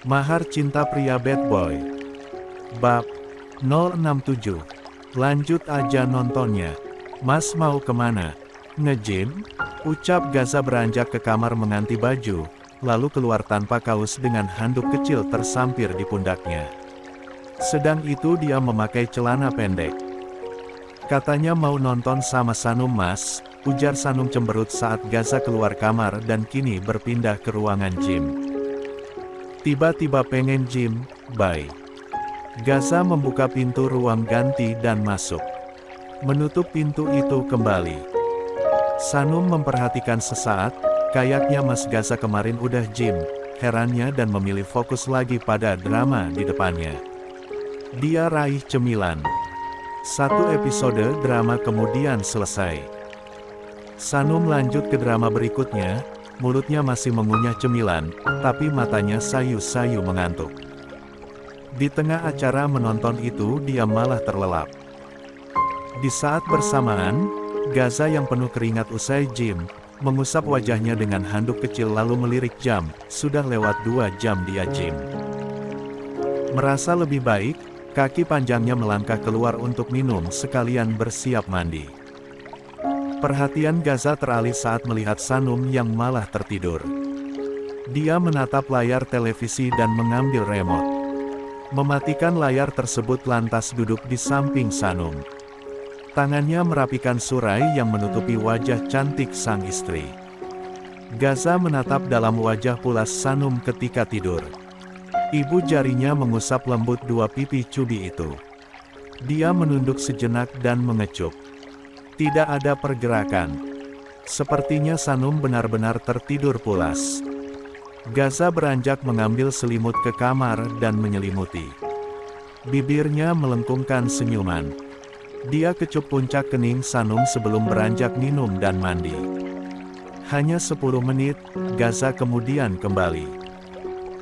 Mahar Cinta Pria Bad Boy. Bab 067. Lanjut aja nontonnya. Mas mau kemana? Nge-gym? Ucap Gaza beranjak ke kamar mengganti baju, lalu keluar tanpa kaos dengan handuk kecil tersampir di pundaknya. Sedang itu dia memakai celana pendek. Katanya mau nonton sama Sanum mas, ujar Sanum cemberut saat Gaza keluar kamar dan kini berpindah ke ruangan gym. Tiba-tiba pengen gym, bye. Gaza membuka pintu ruang ganti dan masuk. Menutup pintu itu kembali. Sanum memperhatikan sesaat, kayaknya Mas Gaza kemarin udah gym, herannya dan memilih fokus lagi pada drama di depannya. Dia raih cemilan. Satu episode drama kemudian selesai. Sanum lanjut ke drama berikutnya, mulutnya masih mengunyah cemilan, tapi matanya sayu-sayu mengantuk. Di tengah acara menonton itu dia malah terlelap. Di saat bersamaan, Gaza yang penuh keringat usai gym, mengusap wajahnya dengan handuk kecil lalu melirik jam, sudah lewat 2 jam dia gym. Merasa lebih baik, kaki panjangnya melangkah keluar untuk minum sekalian bersiap mandi. Perhatian Gaza teralih saat melihat Sanum yang malah tertidur. Dia menatap layar televisi dan mengambil remote. Mematikan layar tersebut lantas duduk di samping Sanum. Tangannya merapikan surai yang menutupi wajah cantik sang istri. Gaza menatap dalam wajah pulas Sanum ketika tidur. Ibu jarinya mengusap lembut 2 pipi cubi itu. Dia menunduk sejenak dan mengecup. Tidak ada pergerakan. Sepertinya Sanum benar-benar tertidur pulas. Gaza beranjak mengambil selimut ke kamar dan menyelimuti. Bibirnya melengkungkan senyuman. Dia kecup puncak kening Sanum sebelum beranjak minum dan mandi. Hanya 10 menit, Gaza kemudian kembali.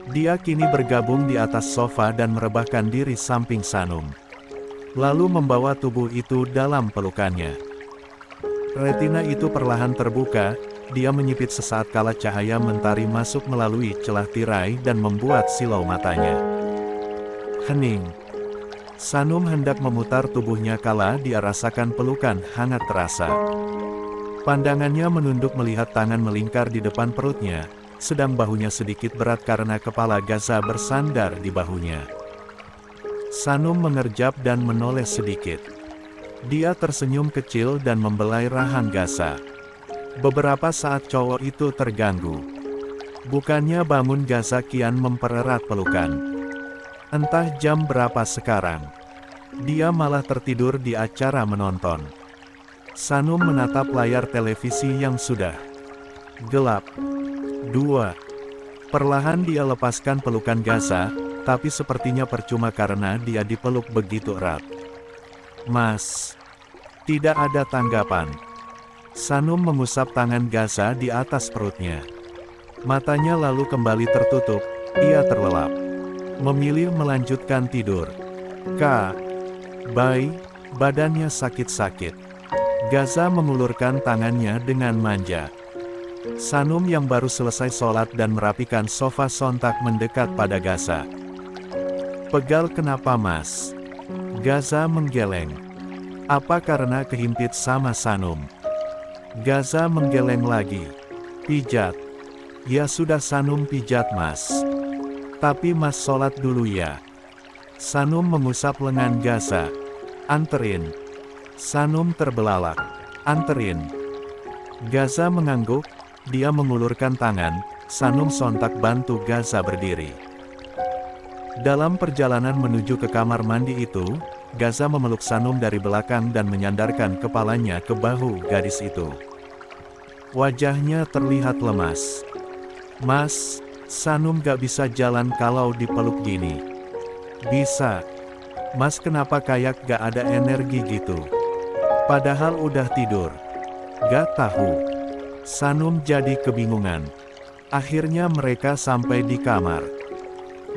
Dia kini bergabung di atas sofa dan merebahkan diri samping Sanum. Lalu membawa tubuh itu dalam pelukannya. Retina itu perlahan terbuka, dia menyipit sesaat kala cahaya mentari masuk melalui celah tirai dan membuat silau matanya. Hening. Sanum hendak memutar tubuhnya kala dia rasakan pelukan hangat terasa. Pandangannya menunduk melihat tangan melingkar di depan perutnya, sedang bahunya sedikit berat karena kepala Gaza bersandar di bahunya. Sanum mengerjap dan menoleh sedikit. Dia tersenyum kecil dan membelai rahang Gaza. Beberapa saat cowok itu terganggu. Bukannya bangun Gaza kian mempererat pelukan. Entah jam berapa sekarang. Dia malah tertidur di acara menonton. Sanum menatap layar televisi yang sudah gelap. 2. Perlahan dia lepaskan pelukan Gaza, tapi sepertinya percuma karena dia dipeluk begitu erat. Mas. Tidak ada tanggapan. Sanum mengusap tangan Gaza di atas perutnya. Matanya lalu kembali tertutup, ia terlelap. Memilih melanjutkan tidur. Bye, badannya sakit-sakit. Gaza mengulurkan tangannya dengan manja. Sanum yang baru selesai sholat dan merapikan sofa sontak mendekat pada Gaza. Pegal kenapa mas? Gaza menggeleng. Apa karena kehimpit sama Sanum? Gaza menggeleng lagi. Pijat. Ya sudah Sanum pijat mas. Tapi mas sholat dulu ya. Sanum mengusap lengan Gaza. Anterin. Sanum terbelalak. Anterin. Gaza mengangguk, dia mengulurkan tangan, Sanum sontak bantu Gaza berdiri. Dalam perjalanan menuju ke kamar mandi itu, Gaza memeluk Sanum dari belakang dan menyandarkan kepalanya ke bahu gadis itu. Wajahnya terlihat lemas. Mas, Sanum gak bisa jalan kalau dipeluk gini. Bisa. Mas kenapa kayak gak ada energi gitu? Padahal udah tidur. Gak tahu. Sanum jadi kebingungan. Akhirnya mereka sampai di kamar.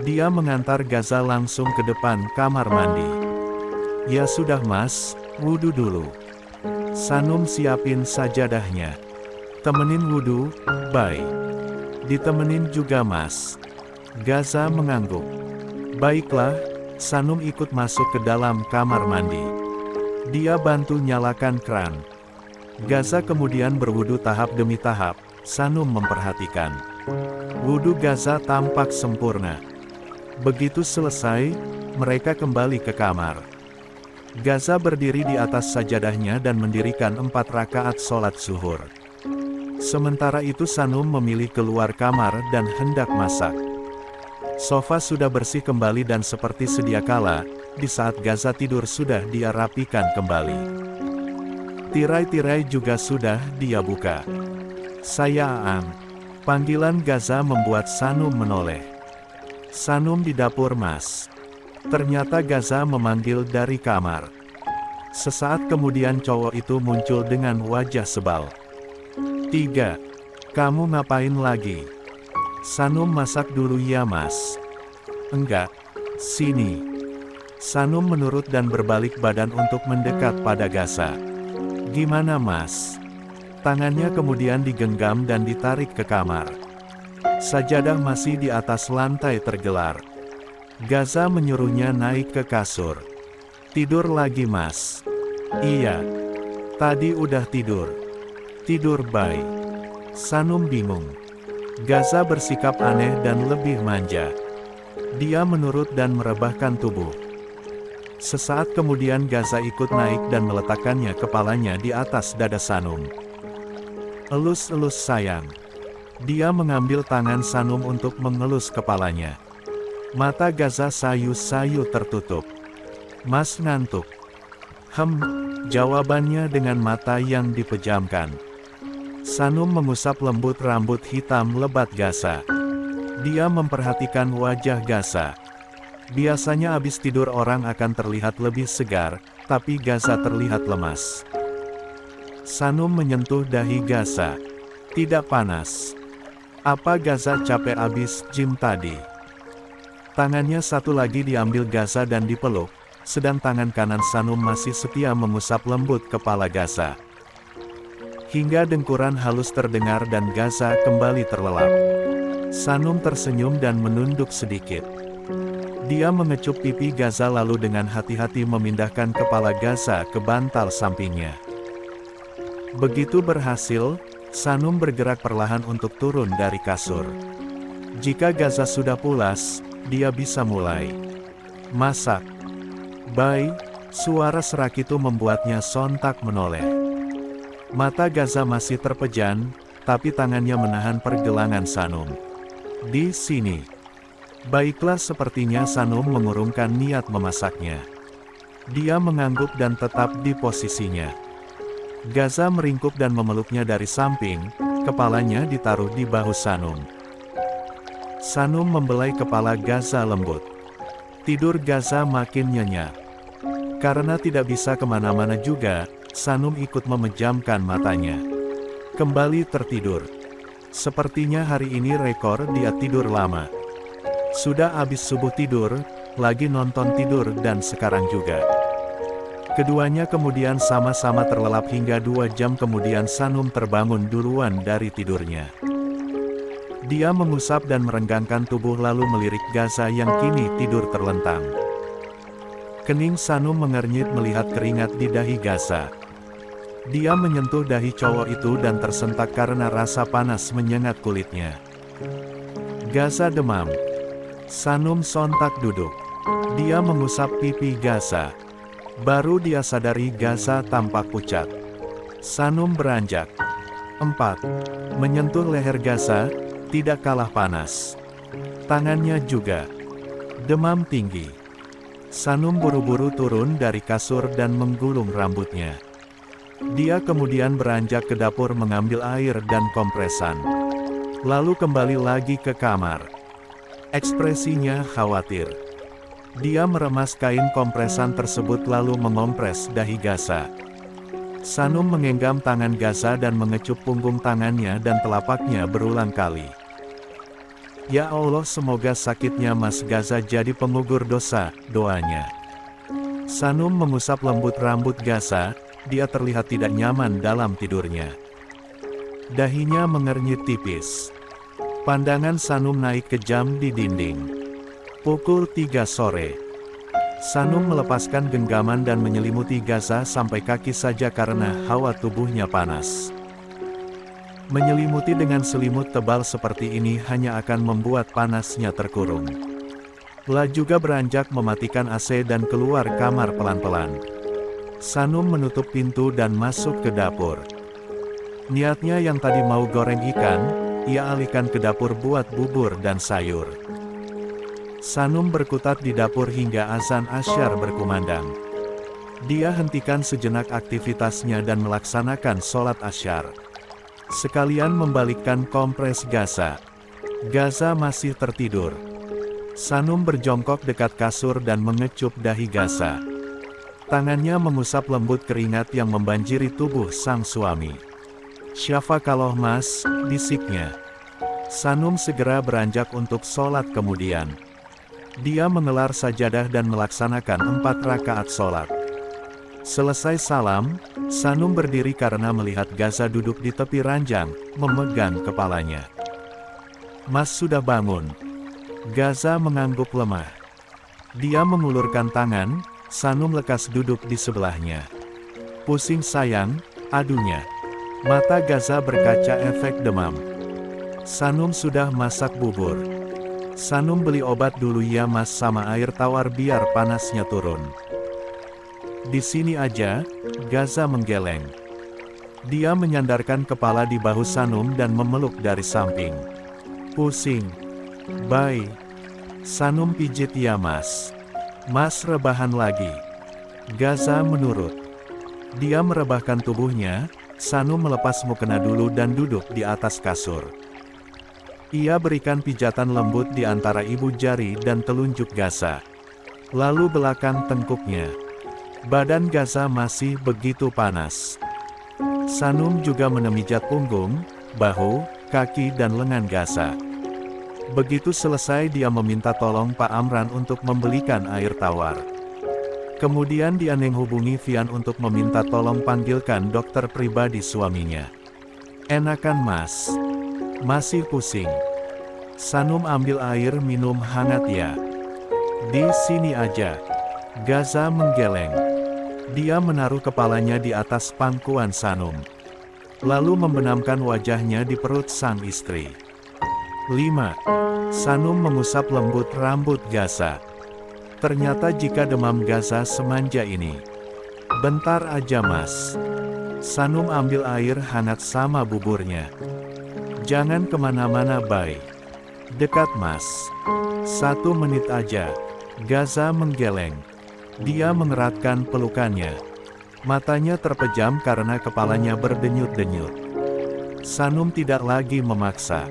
Dia mengantar Gaza langsung ke depan kamar mandi. Ya sudah mas, wudhu dulu. Sanum siapin sajadahnya. Temenin wudhu, bye. Ditemenin juga mas. Gaza mengangguk. Baiklah, Sanum ikut masuk ke dalam kamar mandi. Dia bantu nyalakan kran. Gaza kemudian berwudu tahap demi tahap. Sanum memperhatikan. Wudu Gaza tampak sempurna. Begitu selesai, mereka kembali ke kamar. Gaza berdiri di atas sajadahnya dan mendirikan 4 rakaat sholat zuhur. Sementara itu Sanum memilih keluar kamar dan hendak masak. Sofa sudah bersih kembali dan seperti sedia kala, di saat Gaza tidur sudah dia rapikan kembali. Tirai-tirai juga sudah dia buka. "Saya Aang." Panggilan Gaza membuat Sanum menoleh. "Sanum di dapur Mas." Ternyata Gaza memanggil dari kamar. Sesaat kemudian cowok itu muncul dengan wajah sebal. "3. Kamu ngapain lagi?" "Sanum masak dulu ya Mas." "Enggak, sini." Sanum menurut dan berbalik badan untuk mendekat pada Gaza. "Gimana Mas?" Tangannya kemudian digenggam dan ditarik ke kamar. Sajadah masih di atas lantai tergelar. Gaza menyuruhnya naik ke kasur. "Tidur lagi Mas?" "Iya. Tadi udah tidur." "Tidur bye." Sanum bingung. Gaza bersikap aneh dan lebih manja. Dia menurut dan merebahkan tubuh. Sesaat kemudian Gaza ikut naik dan meletakkannya kepalanya di atas dada Sanum. "Elus-elus sayang." Dia mengambil tangan Sanum untuk mengelus kepalanya. Mata Gaza sayu-sayu tertutup. "Mas ngantuk?" Jawabannya dengan mata yang dipejamkan. Sanum mengusap lembut rambut hitam lebat Gaza. Dia memperhatikan wajah Gaza. Biasanya habis tidur orang akan terlihat lebih segar, tapi Gaza terlihat lemas. Sanum menyentuh dahi Gaza. "Tidak panas. Apa Gaza capek habis gym tadi?" Tangannya satu lagi diambil Gaza dan dipeluk, sedang tangan kanan Sanum masih setia mengusap lembut kepala Gaza. Hingga dengkuran halus terdengar dan Gaza kembali terlelap. Sanum tersenyum dan menunduk sedikit. Dia mengecup pipi Gaza lalu dengan hati-hati memindahkan kepala Gaza ke bantal sampingnya. Begitu berhasil, Sanum bergerak perlahan untuk turun dari kasur. Jika Gaza sudah pulas, dia bisa mulai masak. "Bye." Suara serak itu membuatnya sontak menoleh. Mata Gaza masih terpejan, tapi tangannya menahan pergelangan Sanum. "Di sini." Baiklah, sepertinya Sanum mengurungkan niat memasaknya. Dia mengangguk dan tetap di posisinya. Gaza meringkuk dan memeluknya dari samping, kepalanya ditaruh di bahu Sanum. Sanum membelai kepala Gaza lembut. Tidur Gaza makin nyenyak. Karena tidak bisa kemana-mana juga, Sanum ikut memejamkan matanya. Kembali tertidur. Sepertinya hari ini rekor dia tidur lama. Sudah habis subuh tidur, lagi nonton tidur dan sekarang juga. Keduanya kemudian sama-sama terlelap hingga 2 jam kemudian Sanum terbangun duluan dari tidurnya. Dia mengusap dan merenggangkan tubuh lalu melirik Gaza yang kini tidur terlentang. Kening Sanum mengernyit melihat keringat di dahi Gaza. Dia menyentuh dahi cowok itu dan tersentak karena rasa panas menyengat kulitnya. Gaza demam. Sanum sontak duduk. Dia mengusap pipi Gaza. Baru dia sadari Gaza tampak pucat. Sanum beranjak. 4. Menyentuh leher Gaza, tidak kalah panas. Tangannya juga. Demam tinggi. Sanum buru-buru turun dari kasur dan menggulung rambutnya. Dia kemudian beranjak ke dapur mengambil air dan kompresan. Lalu kembali lagi ke kamar. Ekspresinya khawatir. Dia meremas kain kompresan tersebut lalu mengompres dahi Gaza. Sanum menggenggam tangan Gaza dan mengecup punggung tangannya dan telapaknya berulang kali. "Ya Allah, semoga sakitnya Mas Gaza jadi pengugur dosa," doanya. Sanum mengusap lembut rambut Gaza, dia terlihat tidak nyaman dalam tidurnya. Dahinya mengernyit tipis. Pandangan Sanum naik kejam di dinding. Pukul 3 sore. Sanum melepaskan genggaman dan menyelimuti Gaza sampai kaki saja karena hawa tubuhnya panas. Menyelimuti dengan selimut tebal seperti ini hanya akan membuat panasnya terkurung. La juga beranjak mematikan AC dan keluar kamar pelan-pelan. Sanum menutup pintu dan masuk ke dapur. Niatnya yang tadi mau goreng ikan, ia alihkan ke dapur buat bubur dan sayur. Sanum berkutat di dapur hingga azan asyar berkumandang. Dia hentikan sejenak aktivitasnya dan melaksanakan sholat asyar. Sekalian membalikkan kompres Gaza. Gaza masih tertidur. Sanum berjongkok dekat kasur dan mengecup dahi Gaza. Tangannya mengusap lembut keringat yang membanjiri tubuh sang suami. "Syafa kalau mas," bisiknya. Sanum segera beranjak untuk sholat kemudian. Dia mengelar sajadah dan melaksanakan 4 rakaat sholat. Selesai salam, Sanum berdiri karena melihat Gaza duduk di tepi ranjang, memegang kepalanya. "Mas sudah bangun." Gaza mengangguk lemah. Dia mengulurkan tangan, Sanum lekas duduk di sebelahnya. "Pusing sayang," adunya. Mata Gaza berkaca efek demam. "Sanum sudah masak bubur." "Sanum beli obat dulu ya mas sama air tawar biar panasnya turun." "Di sini aja," Gaza menggeleng. Dia menyandarkan kepala di bahu Sanum dan memeluk dari samping. "Pusing. Baik. Sanum pijit ya mas. Mas rebahan lagi." Gaza menurut. Dia merebahkan tubuhnya, Sanum melepas mukena dulu dan duduk di atas kasur. Ia berikan pijatan lembut di antara ibu jari dan telunjuk Gaza. Lalu belakang tengkuknya. Badan Gaza masih begitu panas. Sanum juga menemijat punggung, bahu, kaki dan lengan Gaza. Begitu selesai dia meminta tolong Pak Amran untuk membelikan air tawar. Kemudian dia menghubungi Fian untuk meminta tolong panggilkan dokter pribadi suaminya. "Enakan mas? Masih pusing?" "Sanum ambil air minum hangat ya." "Di sini aja." Gaza menggeleng. Dia menaruh kepalanya di atas pangkuan Sanum. Lalu membenamkan wajahnya di perut sang istri. 5. Sanum mengusap lembut rambut Gaza. Ternyata jika demam Gaza semanja ini. "Bentar aja mas." Sanum ambil air hangat sama buburnya. "Jangan kemana-mana bay. Dekat mas. 1 menit aja." Gaza menggeleng. Dia mengeratkan pelukannya. Matanya terpejam karena kepalanya berdenyut-denyut. Sanum tidak lagi memaksa.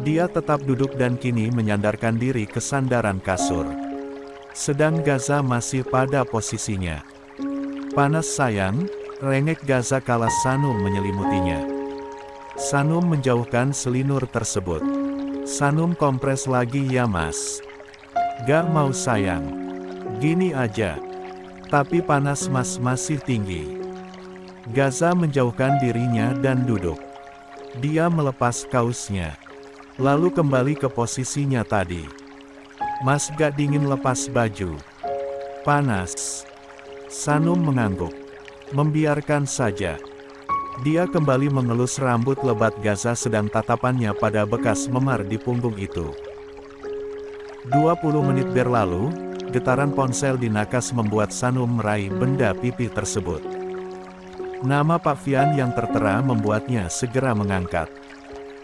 Dia tetap duduk dan kini menyandarkan diri ke sandaran kasur. Sedang Gaza masih pada posisinya. "Panas sayang," rengek Gaza kala Sanum menyelimutinya. Sanum menjauhkan selinur tersebut. "Sanum kompres lagi ya mas." "Gak mau sayang. Gini aja." "Tapi panas mas masih tinggi." Gaza menjauhkan dirinya dan duduk. Dia melepas kaosnya. Lalu kembali ke posisinya tadi. "Mas gak dingin lepas baju?" "Panas." Sanum mengangguk. "Membiarkan saja." Dia kembali mengelus rambut lebat Gaza sedang tatapannya pada bekas memar di punggung itu. 20 menit berlalu, getaran ponsel di nakas membuat Sanum meraih benda pipi tersebut. Nama Pak Fian yang tertera membuatnya segera mengangkat.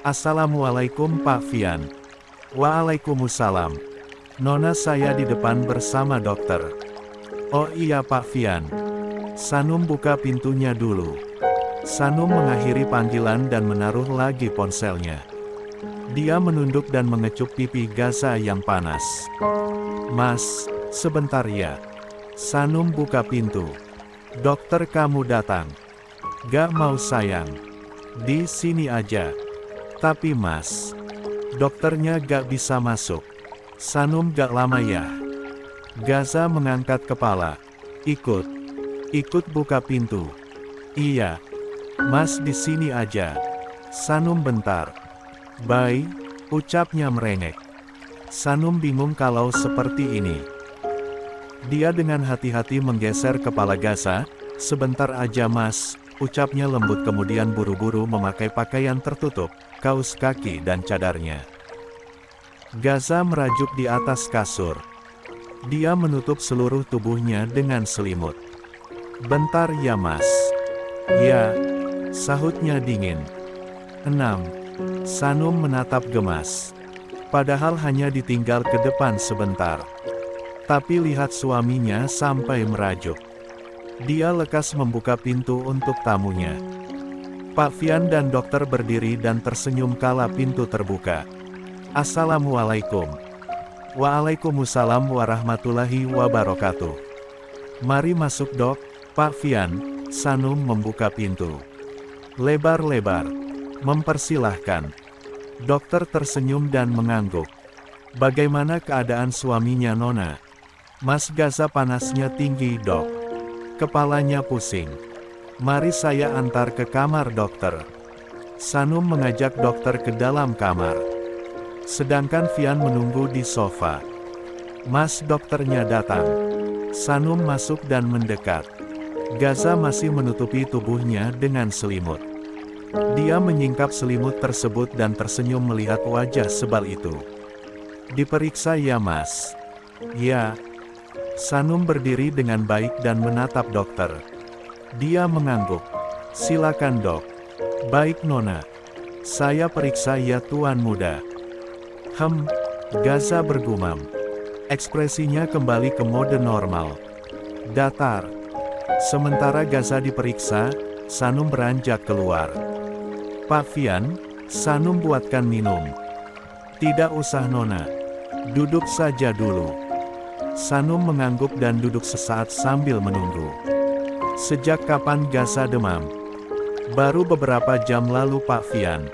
"Assalamualaikum Pak Fian." "Waalaikumsalam. Nona saya di depan bersama dokter." "Oh iya Pak Fian." Sanum buka pintunya dulu. Sanum mengakhiri panggilan dan menaruh lagi ponselnya. Dia menunduk dan mengecup pipi Gaza yang panas. "Mas, sebentar ya." Sanum buka pintu. "Dokter kamu datang." "Gak mau sayang. Di sini aja." "Tapi mas, dokternya gak bisa masuk." "Sanum gak lama ya." Gaza mengangkat kepala. Ikut buka pintu." "Iya. Mas di sini aja." "Sanum bentar." "Baik." Ucapnya merengek. Sanum bingung kalau seperti ini. Dia dengan hati-hati menggeser kepala Gaza. Sebentar aja mas, ucapnya lembut kemudian buru-buru memakai pakaian tertutup, kaos kaki dan cadarnya. Gaza merajuk di atas kasur. Dia menutup seluruh tubuhnya dengan selimut. Bentar ya mas. Ya, sahutnya dingin. 6. Sanum menatap gemas. Padahal hanya ditinggal ke depan sebentar. Tapi lihat suaminya sampai merajuk. Dia lekas membuka pintu untuk tamunya. Pak Fian dan dokter berdiri dan tersenyum kala pintu terbuka. Assalamualaikum. Waalaikumsalam warahmatullahi wabarakatuh. Mari masuk dok, Pak Fian. Sanum membuka pintu. Lebar-lebar. Mempersilahkan. Dokter tersenyum dan mengangguk. Bagaimana keadaan suaminya Nona? Mas Gaza panasnya tinggi dok. Kepalanya pusing. Mari saya antar ke kamar dokter. Sanum mengajak dokter ke dalam kamar. Sedangkan Fian menunggu di sofa. Mas dokternya datang. Sanum masuk dan mendekat. Gaza masih menutupi tubuhnya dengan selimut. Dia menyingkap selimut tersebut dan tersenyum melihat wajah sebal itu. Diperiksa ya mas? Ya. Sanum berdiri dengan baik dan menatap dokter. Dia mengangguk. Silakan dok. Baik nona. Saya periksa ya tuan muda. Gaza bergumam. Ekspresinya kembali ke mode normal. Datar. Sementara Gaza diperiksa, Sanum beranjak keluar. Pak Fian, Sanum buatkan minum. Tidak usah nona. Duduk saja dulu. Sanum mengangguk dan duduk sesaat sambil menunggu. Sejak kapan Gaza demam? Baru beberapa jam lalu Pak Fian.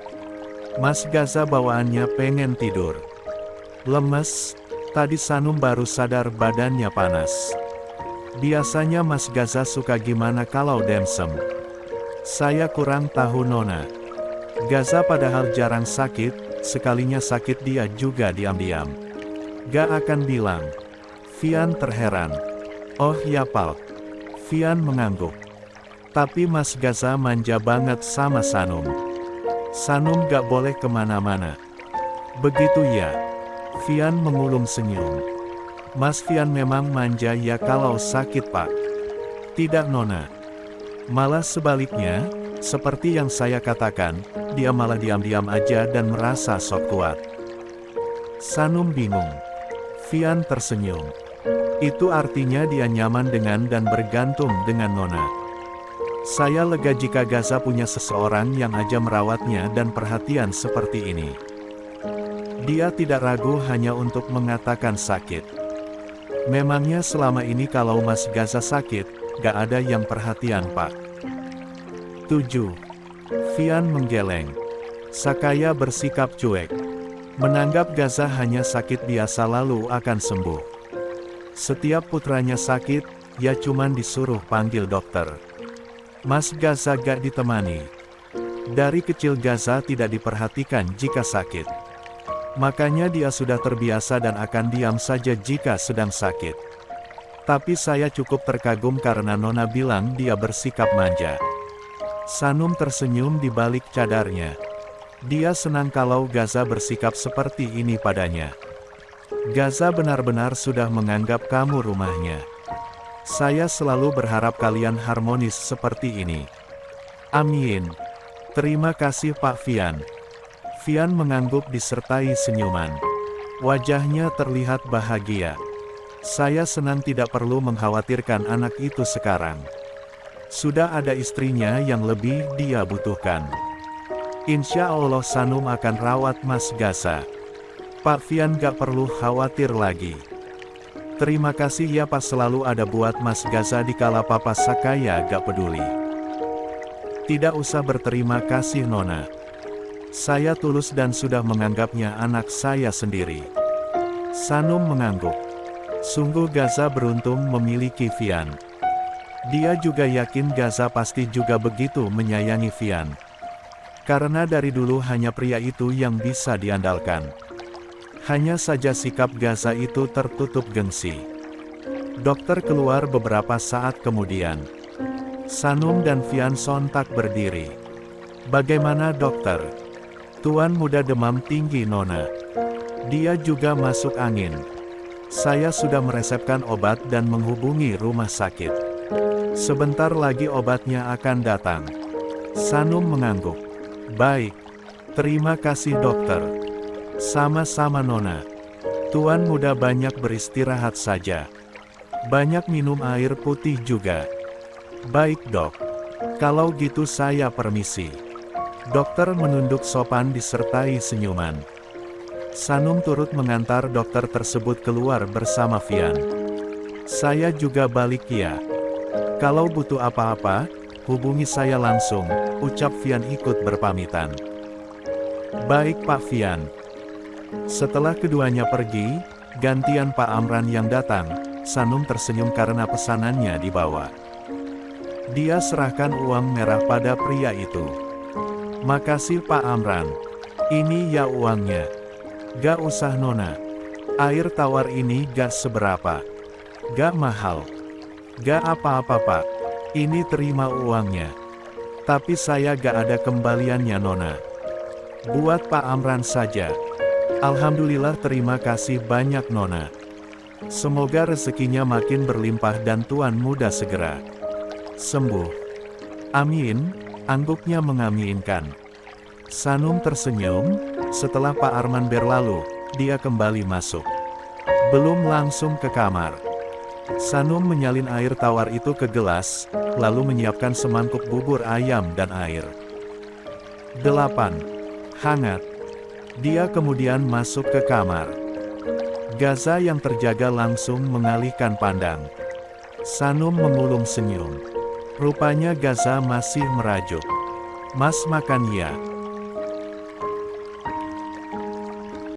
Mas Gaza bawaannya pengen tidur. Lemes, tadi Sanum baru sadar badannya panas. Biasanya Mas Gaza suka gimana kalau demsem? Saya kurang tahu nona. Gaza padahal jarang sakit, sekalinya sakit dia juga diam-diam. Gak akan bilang. Fian terheran. Oh ya Pal. Fian mengangguk. Tapi Mas Gaza manja banget sama Sanum. Sanum gak boleh kemana-mana. Begitu ya. Fian mengulum senyum. Mas Fian memang manja ya kalau sakit pak. Tidak nona. Malah sebaliknya, seperti yang saya katakan, dia malah diam-diam aja dan merasa sok kuat. Sanum bingung. Fian tersenyum. Itu artinya dia nyaman dengan dan bergantung dengan nona. Saya lega jika Gaza punya seseorang yang aja merawatnya dan perhatian seperti ini. Dia tidak ragu hanya untuk mengatakan sakit. Memangnya selama ini kalau Mas Gaza sakit, gak ada yang perhatian pak? 7. Fian menggeleng. Sakaya bersikap cuek. Menanggap Gaza hanya sakit biasa lalu akan sembuh. Setiap putranya sakit, ya cuman disuruh panggil dokter. Mas Gaza gak ditemani. Dari kecil Gaza tidak diperhatikan jika sakit. Makanya dia sudah terbiasa dan akan diam saja jika sedang sakit. Tapi saya cukup terkagum karena Nona bilang dia bersikap manja. Sanum tersenyum di balik cadarnya. Dia senang kalau Gaza bersikap seperti ini padanya. Gaza benar-benar sudah menganggap kamu rumahnya. Saya selalu berharap kalian harmonis seperti ini. Amin. Terima kasih Pak Fian. Fian mengangguk disertai senyuman. Wajahnya terlihat bahagia. Saya senang tidak perlu mengkhawatirkan anak itu sekarang. Sudah ada istrinya yang lebih dia butuhkan. Insya Allah Sanum akan rawat Mas Gaza. Pak Fian gak perlu khawatir lagi. Terima kasih ya Pak selalu ada buat Mas Gaza dikala Papa Sakaya gak peduli. Tidak usah berterima kasih Nona. Saya tulus dan sudah menganggapnya anak saya sendiri. Sanum mengangguk. Sungguh Gaza beruntung memiliki Fian. Dia juga yakin Gaza pasti juga begitu menyayangi Fian. Karena dari dulu hanya pria itu yang bisa diandalkan. Hanya saja sikap Gaza itu tertutup gengsi. Dokter keluar beberapa saat kemudian. Sanum dan Vian sontak berdiri. Bagaimana dokter? Tuan muda demam tinggi Nona. Dia juga masuk angin. Saya sudah meresepkan obat dan menghubungi rumah sakit. Sebentar lagi obatnya akan datang. Sanum mengangguk. Baik. Terima kasih dokter. Sama-sama Nona. Tuan muda banyak beristirahat saja. Banyak minum air putih juga. Baik dok. Kalau gitu saya permisi. Dokter menunduk sopan disertai senyuman. Sanum turut mengantar dokter tersebut keluar bersama Vian. Saya juga balik ya. Kalau butuh apa-apa, hubungi saya langsung, ucap Vian ikut berpamitan. Baik Pak Vian. Setelah keduanya pergi, gantian Pak Amran yang datang. Sanum tersenyum karena pesanannya dibawa. Dia serahkan uang merah pada pria itu. Makasih Pak Amran. Ini ya uangnya. Gak usah Nona. Air tawar ini gak seberapa. Gak mahal. Gak apa-apa Pak. Ini terima uangnya. Tapi saya gak ada kembaliannya Nona. Buat Pak Amran saja. Alhamdulillah terima kasih banyak Nona. Semoga rezekinya makin berlimpah dan tuan muda segera sembuh. Amin, angguknya mengaminkan. Sanum tersenyum, setelah Pak Arman berlalu, dia kembali masuk. Belum langsung ke kamar. Sanum menyalin air tawar itu ke gelas, lalu menyiapkan semangkuk bubur ayam dan air. 8. Hangat. Dia kemudian masuk ke kamar. Gaza yang terjaga langsung mengalihkan pandang. Sanum mengulum senyum. Rupanya Gaza masih merajuk. Mas makan ya.